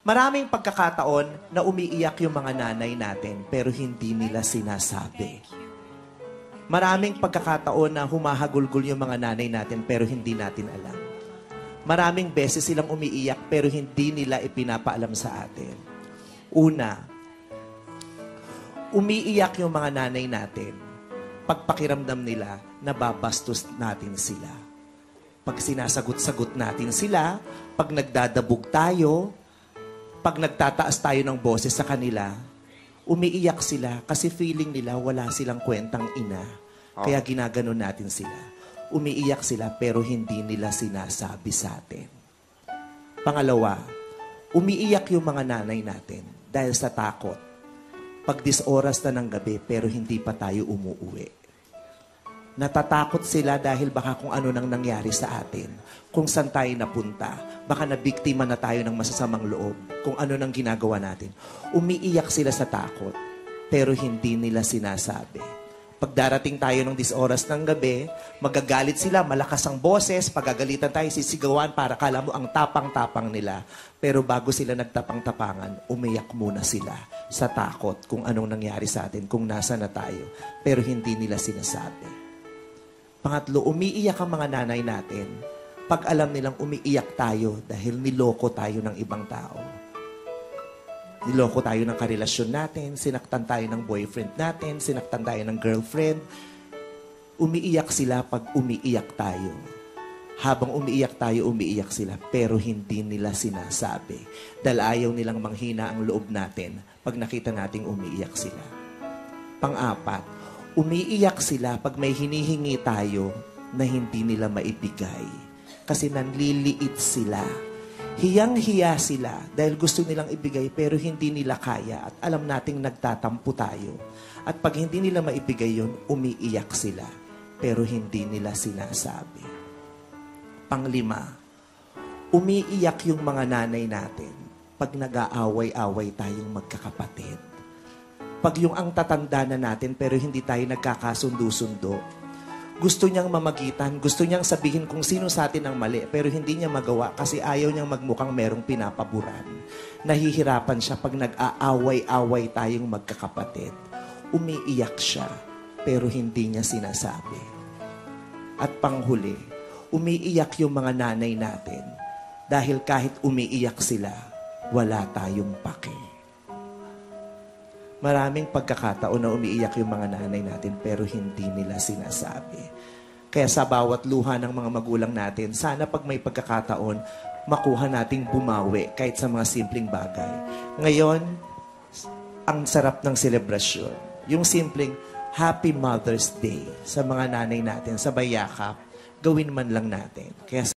Maraming pagkakataon na umiiyak yung mga nanay natin pero hindi nila sinasabi. Maraming pagkakataon na humahagulgol yung mga nanay natin pero hindi natin alam. Maraming beses silang umiiyak pero hindi nila ipinapaalam sa atin. Una, umiiyak yung mga nanay natin. Pagpakiramdam nila, nababastos natin sila. Pag sinasagot-sagot natin sila, pag nagdadabog tayo, pag nagtataas tayo ng boses sa kanila, umiiyak sila kasi feeling nila wala silang kwentang ina. Kaya ginaganon natin sila. Umiiyak sila pero hindi nila sinasabi sa atin. Pangalawa, umiiyak yung mga nanay natin dahil sa takot. Pag 10 oras na ng gabi pero hindi pa tayo umuuwi. Natatakot sila dahil baka kung ano nang nangyari sa atin. Kung saan tayo napunta. Baka nabiktima na tayo ng masasamang loob. Kung ano nang ginagawa natin. Umiiyak sila sa takot. Pero hindi nila sinasabi. Pag darating tayo ng 10 oras ng gabi, magagalit sila, malakas ang boses, pagagalitan tayo, sisigawan para kala mo ang tapang-tapang nila. Pero bago sila nagtapang-tapangan, umiyak muna sila sa takot kung anong nangyari sa atin, kung nasa na tayo. Pero hindi nila sinasabi. Pangatlo, umiiyak ang mga nanay natin pag alam nilang umiiyak tayo dahil niloko tayo ng ibang tao. Niloko tayo ng karelasyon natin, sinaktan tayo ng boyfriend natin, sinaktan tayo ng girlfriend. Umiiyak sila pag umiiyak tayo. Habang umiiyak tayo, umiiyak sila, pero hindi nila sinasabi. Dahil ayaw nilang manghina ang loob natin pag nakita nating umiiyak sila. Pang-apat, umiiyak sila pag may hinihingi tayo na hindi nila maibigay. Kasi nanliliit sila. Hiyang-hiya sila dahil gusto nilang ibigay pero hindi nila kaya at alam nating nagtatampo tayo. At pag hindi nila maibigay yun, umiiyak sila pero hindi nila sinasabi. Panglima, umiiyak yung mga nanay natin pag nag-aaway-away tayong magkakapatid. Pag yung ang tatanda na natin pero hindi tayo nagkakasundo-sundo, gusto niyang mamagitan, gusto niyang sabihin kung sino sa atin ang mali, pero hindi niya magawa kasi ayaw niyang magmukhang merong pinapaburan. Nahihirapan siya pag nag-aaway-away tayong magkakapatid. Umiiyak siya, pero hindi niya sinasabi. At panghuli, umiiyak yung mga nanay natin dahil kahit umiiyak sila, wala tayong pake. Maraming pagkakataon na umiiyak yung mga nanay natin pero hindi nila sinasabi. Kaya sa bawat luha ng mga magulang natin, sana pag may pagkakataon, makuha nating bumawi kahit sa mga simpleng bagay. Ngayon, ang sarap ng selebrasyon. Yung simpleng Happy Mother's Day sa mga nanay natin, sa bayakap, gawin man lang natin. Kaya